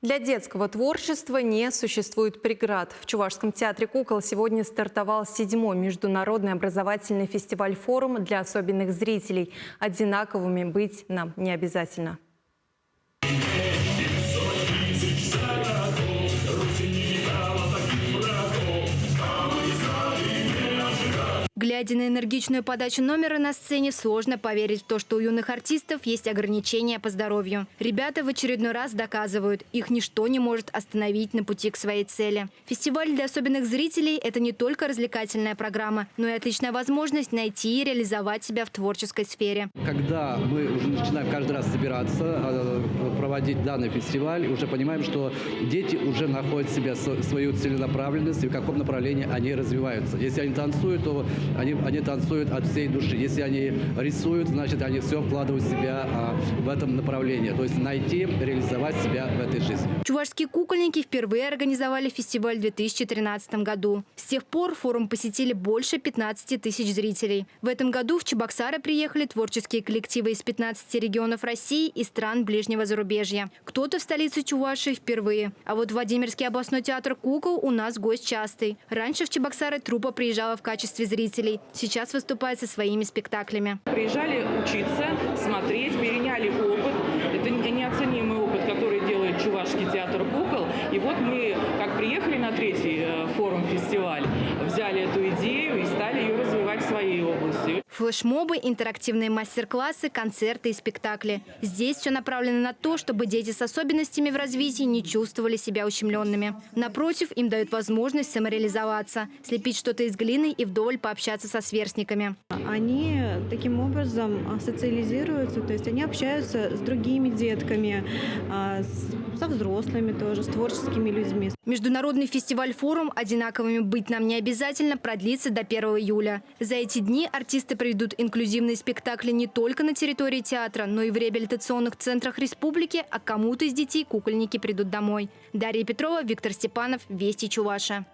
Для детского творчества не существует преград. В Чувашском театре кукол сегодня стартовал 7-й международный образовательный фестиваль-форум для особенных зрителей. Одинаковыми быть нам не обязательно. Глядя на энергичную подачу номера на сцене, сложно поверить в то, что у юных артистов есть ограничения по здоровью. Ребята в очередной раз доказывают, их ничто не может остановить на пути к своей цели. Фестиваль для особенных зрителей – это не только развлекательная программа, но и отличная возможность найти и реализовать себя в творческой сфере. Когда мы уже начинаем каждый раз собираться, проводить данный фестиваль, уже понимаем, что дети уже находят в себе свою целенаправленность и в каком направлении они развиваются. Если они танцуют, то они танцуют от всей души. Если они рисуют, значит, они все вкладывают в себя в этом направлении. То есть найти, реализовать себя в этой жизни. Чувашские кукольники впервые организовали фестиваль в 2013 году. С тех пор форум посетили больше 15 тысяч зрителей. В этом году в Чебоксары приехали творческие коллективы из 15 регионов России и стран ближнего зарубежья. Кто-то в столице Чувашии впервые. А вот Владимирский областной театр кукол у нас гость частый. Раньше в Чебоксары труппа приезжала в качестве зрителей. Сейчас выступает со своими спектаклями. Приезжали учиться, смотреть, переняли опыт. Это неоценимый опыт, который делает Чувашский театр кукол. И вот мы, как приехали на 3-й форум-фестиваль, взяли эту идею и стали ее развивать в своей области. Флешмобы, интерактивные мастер-классы, концерты и спектакли. Здесь все направлено на то, чтобы дети с особенностями в развитии не чувствовали себя ущемленными. Напротив, им дают возможность самореализоваться, слепить что-то из глины и вдоволь пообщаться со сверстниками. Они таким образом социализируются, то есть они общаются с другими детками, со взрослыми тоже, с творческими людьми. Международный фестиваль-форум «Одинаковыми быть нам не обязательно» продлится до 1 июля. За эти дни артисты проведут инклюзивные спектакли не только на территории театра, но и в реабилитационных центрах республики, а кому-то из детей кукольники придут домой. Дарья Петрова, Виктор Степанов, Вести Чувашия.